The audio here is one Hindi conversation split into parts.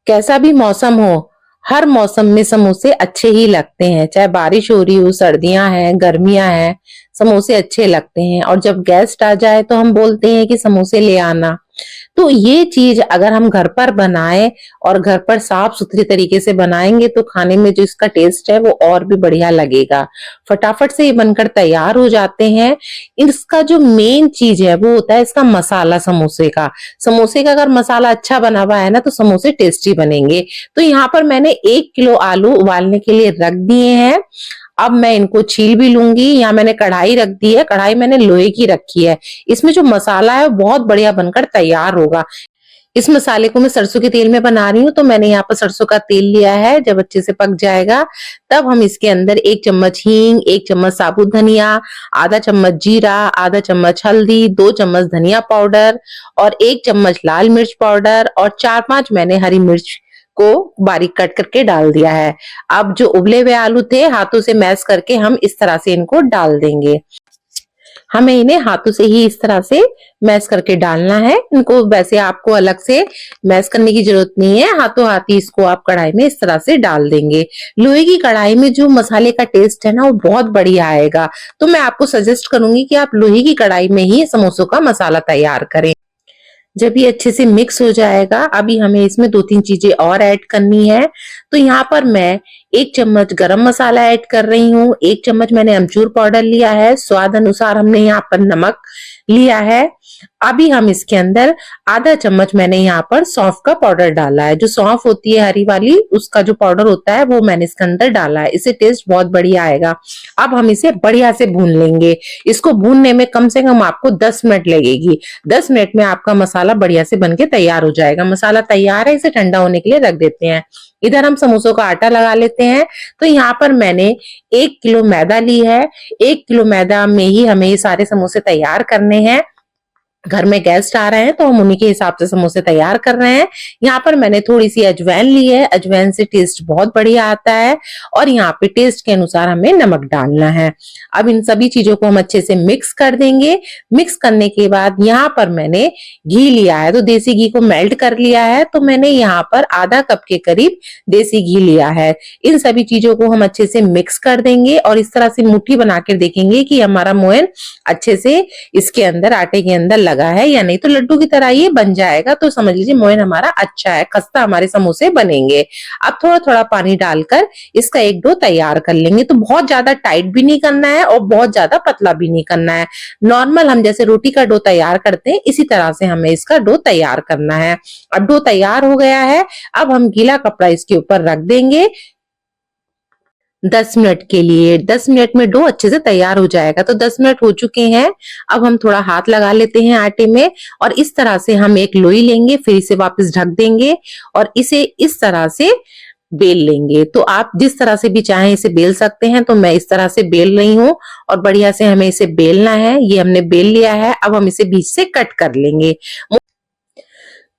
कैसा भी मौसम हो, हर मौसम में समोसे अच्छे ही लगते हैं। चाहे बारिश हो रही हो, सर्दियां हैं, गर्मियां हैं, समोसे अच्छे लगते हैं। और जब गेस्ट आ जाए तो हम बोलते हैं कि समोसे ले आना। तो ये चीज अगर हम घर पर बनाए और घर पर साफ सुथरे तरीके से बनाएंगे तो खाने में जो इसका टेस्ट है वो और भी बढ़िया लगेगा। फटाफट से ये बनकर तैयार हो जाते हैं। इसका जो मेन चीज है वो होता है इसका मसाला। समोसे का अगर मसाला अच्छा बना हुआ है ना तो समोसे टेस्टी बनेंगे। तो यहाँ पर मैंने 1 किलो आलू उबालने के लिए रख दिए हैं। अब मैं इनको छील भी लूंगी। यहाँ मैंने कढ़ाई रख दी है, कढ़ाई मैंने लोहे की रखी है। इसमें जो मसाला है वो बहुत बढ़िया बनकर तैयार होगा। इस मसाले को मैं सरसों के तेल में बना रही हूँ, तो मैंने यहाँ पर सरसों का तेल लिया है। जब अच्छे से पक जाएगा तब हम इसके अंदर 1 चम्मच हींग, 1 चम्मच साबुत धनिया, आधा चम्मच जीरा, आधा चम्मच हल्दी, 2 चम्मच धनिया पाउडर और 1 चम्मच लाल मिर्च पाउडर और 4-5 मैंने हरी मिर्च को बारीक कट करके डाल दिया है। अब जो उबले हुए आलू थे हाथों से मैश करके हम इस तरह से इनको डाल देंगे। हमें इन्हें हाथों से ही इस तरह से मैश करके डालना है। इनको वैसे आपको अलग से मैश करने की जरूरत नहीं है, हाथों हाथ ही इसको आप कढ़ाई में इस तरह से डाल देंगे। लोहे की कढ़ाई में जो मसाले का टेस्ट है ना वो बहुत बढ़िया आएगा। तो मैं आपको सजेस्ट करूंगी कि आप लोहे की कढ़ाई में ही समोसों का मसाला तैयार करें। जब ये अच्छे से मिक्स हो जाएगा, अभी हमें इसमें 2-3 चीजें और ऐड करनी है। तो यहाँ पर मैं 1 चम्मच गरम मसाला ऐड कर रही हूँ, 1 चम्मच मैंने अमचूर पाउडर लिया है, स्वाद अनुसार हमने यहाँ पर नमक लिया है। अभी हम इसके अंदर आधा चम्मच मैंने यहाँ पर सौंफ का पाउडर डाला है। जो सौंफ होती है हरी वाली, उसका जो पाउडर होता है वो मैंने इसके अंदर डाला है। इससे टेस्ट बहुत बढ़िया आएगा। अब हम इसे बढ़िया से भून लेंगे। इसको भूनने में कम से कम आपको 10 मिनट लगेगी। 10 मिनट में आपका मसाला बढ़िया से बनके तैयार हो जाएगा। मसाला तैयार है, इसे ठंडा होने के लिए रख देते हैं। इधर हम समोसों का आटा लगा लेते हैं। तो यहाँ पर मैंने 1 किलो मैदा ली है। 1 किलो मैदा में ही हमें ये सारे समोसे तैयार करने हैं। घर में गेस्ट आ रहे हैं तो हम उन्हीं के हिसाब से समोसे तैयार कर रहे हैं। यहाँ पर मैंने थोड़ी सी अजवाइन ली है, अजवाइन से टेस्ट बहुत बढ़िया आता है। और यहाँ पे टेस्ट के अनुसार हमें नमक डालना है। अब इन सभी चीजों को हम अच्छे से मिक्स कर देंगे। मिक्स करने के बाद यहाँ पर मैंने घी लिया है, तो देसी घी को मेल्ट कर लिया है। तो मैंने यहाँ पर आधा कप के करीब देसी घी लिया है। इन सभी चीजों को हम अच्छे से मिक्स कर देंगे और इस तरह से मुट्ठी बनाकर देखेंगे कि हमारा मोयन अच्छे से इसके अंदर आटे के अंदर लगा है या नहीं। तो लड्डू की तरह ये बन जाएगा, तो समझ लीजिए मोयन हमारा अच्छा है, खस्ता हमारे समोसे बनेंगे। अब थोड़ा थोड़ा पानी डालकर इसका एक डो तैयार कर लेंगे। तो बहुत ज्यादा टाइट भी नहीं करना है और बहुत ज्यादा पतला भी नहीं करना है। नॉर्मल हम जैसे रोटी का डो तैयार करते हैं इसी तरह से हमें इसका डो तैयार करना है। अब डो तैयार हो गया है। अब हम गीला कपड़ा इसके ऊपर रख देंगे 10 मिनट के लिए। 10 मिनट में डो अच्छे से तैयार हो जाएगा। तो 10 मिनट हो चुके हैं। अब हम थोड़ा हाथ लगा लेते हैं आटे में और इस तरह से हम एक लोई लेंगे, फिर इसे वापस ढक देंगे और इसे इस तरह से बेल लेंगे। तो आप जिस तरह से भी चाहें इसे बेल सकते हैं। तो मैं इस तरह से बेल रही हूँ और बढ़िया से हमें इसे बेलना है। ये हमने बेल लिया है। अब हम इसे बीच से कट कर लेंगे।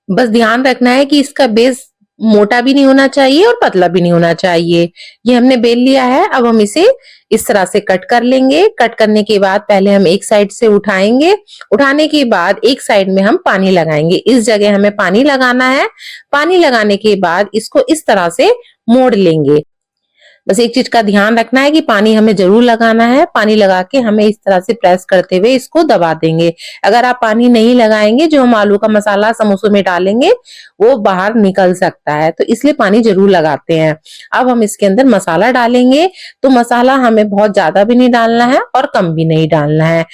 बस ध्यान रखना है कि इसका बेस मोटा भी नहीं होना चाहिए और पतला भी नहीं होना चाहिए। ये हमने बेल लिया है। अब हम इसे इस तरह से कट कर लेंगे। कट करने के बाद पहले हम एक साइड से उठाएंगे। उठाने के बाद एक साइड में हम पानी लगाएंगे। इस जगह हमें पानी लगाना है। पानी लगाने के बाद इसको इस तरह से मोड़ लेंगे। बस एक चीज का ध्यान रखना है कि पानी हमें जरूर लगाना है। पानी लगा के हमें इस तरह से प्रेस करते हुए इसको दबा देंगे। अगर आप पानी नहीं लगाएंगे, जो हम आलू का मसाला समोसों में डालेंगे वो बाहर निकल सकता है, तो इसलिए पानी जरूर लगाते हैं। अब हम इसके अंदर मसाला डालेंगे। तो मसाला हमें बहुत ज्यादा भी नहीं डालना है और कम भी नहीं डालना है।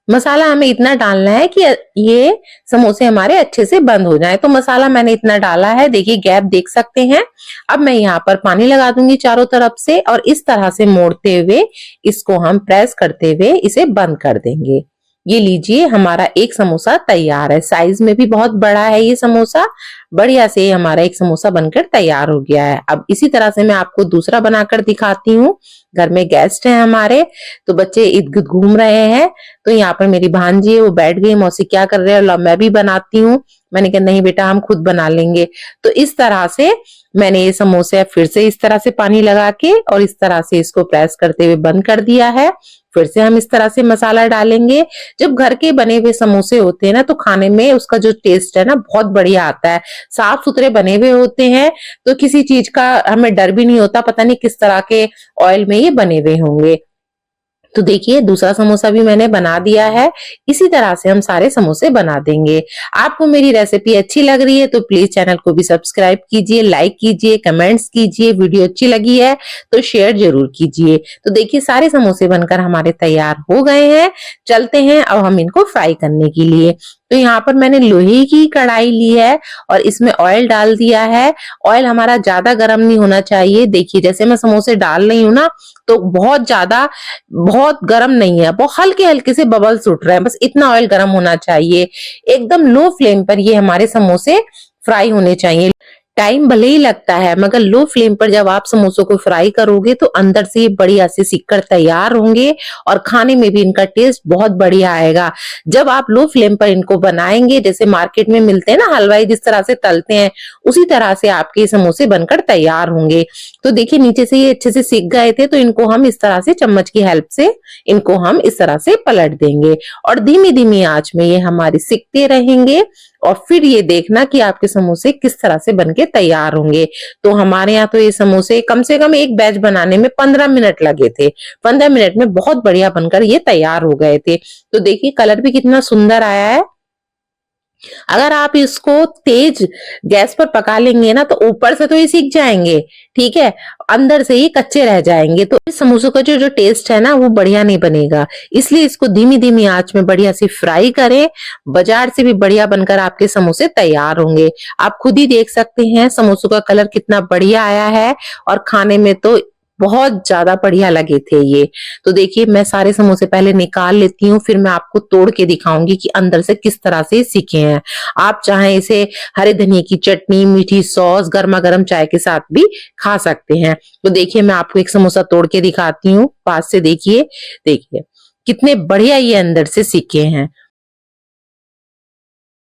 मसाला हमें इतना डालना है कि ये समोसे हमारे अच्छे से बंद हो जाए। तो मसाला मैंने इतना डाला है, देखिए गैप देख सकते हैं। अब मैं यहाँ पर पानी लगा दूंगी चारों तरफ से और इस तरह से मोड़ते हुए इसको हम प्रेस करते हुए इसे बंद कर देंगे। ये लीजिए हमारा एक समोसा तैयार है। साइज में भी बहुत बड़ा है ये समोसा। बढ़िया से हमारा एक समोसा बनकर तैयार हो गया है। अब इसी तरह से मैं आपको दूसरा बनाकर दिखाती हूँ। घर में गेस्ट हैं हमारे, तो बच्चे इर्द गिर्द घूम रहे हैं। तो यहाँ पर मेरी भांजी है, वो बैठ गई, मौसी क्या कर रहे हैं, लो मैं भी बनाती हूँ। मैंने कहा नहीं बेटा हम खुद बना लेंगे। तो इस तरह से मैंने ये समोसे फिर से इस तरह से पानी लगा के और इस तरह से इसको प्रेस करते हुए बंद कर दिया है। फिर से हम इस तरह से मसाला डालेंगे। जब घर के बने हुए समोसे होते हैं ना तो खाने में उसका जो टेस्ट है ना बहुत बढ़िया आता है। साफ सुथरे बने हुए होते हैं तो किसी चीज का हमें डर भी नहीं होता, पता नहीं किस तरह के ऑयल में ये बने हुए होंगे। तो देखिए दूसरा समोसा भी मैंने बना दिया है। इसी तरह से हम सारे समोसे बना देंगे। आपको मेरी रेसिपी अच्छी लग रही है तो प्लीज चैनल को भी सब्सक्राइब कीजिए, लाइक कीजिए, कमेंट्स कीजिए। वीडियो अच्छी लगी है तो शेयर जरूर कीजिए। तो देखिए सारे समोसे बनकर हमारे तैयार हो गए हैं। चलते हैं अब हम इनको फ्राई करने के लिए। तो यहाँ पर मैंने लोहे की कढ़ाई ली है और इसमें ऑयल डाल दिया है। ऑयल हमारा ज्यादा गर्म नहीं होना चाहिए। देखिए जैसे मैं समोसे डाल रही हूँ ना तो बहुत गर्म नहीं है, बहुत हल्के हल्के से बबल्स उठ रहे हैं, बस इतना ऑयल गर्म होना चाहिए। एकदम लो फ्लेम पर ये हमारे समोसे फ्राई होने चाहिए। टाइम भले ही लगता है मगर लो फ्लेम पर जब आप समोसों को फ्राई करोगे तो अंदर से ये बढ़िया से सिककर तैयार होंगे और खाने में भी इनका टेस्ट बहुत बढ़िया आएगा। जब आप लो फ्लेम पर इनको बनाएंगे, जैसे मार्केट में मिलते हैं ना हलवाई जिस तरह से तलते हैं, उसी तरह से आपके समोसे बनकर तैयार होंगे। तो देखिए नीचे से ये अच्छे से सिक गए थे तो इनको हम इस तरह से चम्मच की हेल्प से इनको हम इस तरह से पलट देंगे और धीमी धीमी आंच में ये हमारे सिकते रहेंगे। और फिर ये देखना कि आपके समोसे किस तरह से बनके तैयार होंगे। तो हमारे यहाँ तो ये समोसे कम से कम एक बैच बनाने में 15 मिनट लगे थे। 15 मिनट में बहुत बढ़िया बनकर ये तैयार हो गए थे। तो देखिए कलर भी कितना सुंदर आया है। अगर आप इसको तेज गैस पर पका लेंगे ना तो ऊपर से तो ये सीख जाएंगे, ठीक है, अंदर से ये कच्चे रह जाएंगे। तो इस समोसों का जो टेस्ट है ना वो बढ़िया नहीं बनेगा। इसलिए इसको धीमी धीमी आंच में बढ़िया से फ्राई करें। बाजार से भी बढ़िया बनकर आपके समोसे तैयार होंगे। आप खुद ही देख सकते हैं समोसों का कलर कितना बढ़िया आया है और खाने में तो बहुत ज्यादा बढ़िया लगे थे ये। तो देखिए मैं सारे समोसे पहले निकाल लेती हूँ, फिर मैं आपको तोड़ के दिखाऊंगी कि अंदर से किस तरह से सीखे हैं। आप चाहे इसे हरे धनिए की चटनी, मीठी सॉस, गर्मा गर्म चाय के साथ भी खा सकते हैं। तो देखिए मैं आपको एक समोसा तोड़ के दिखाती हूँ, पास से देखिए। देखिए कितने बढ़िया ये अंदर से सीखे हैं।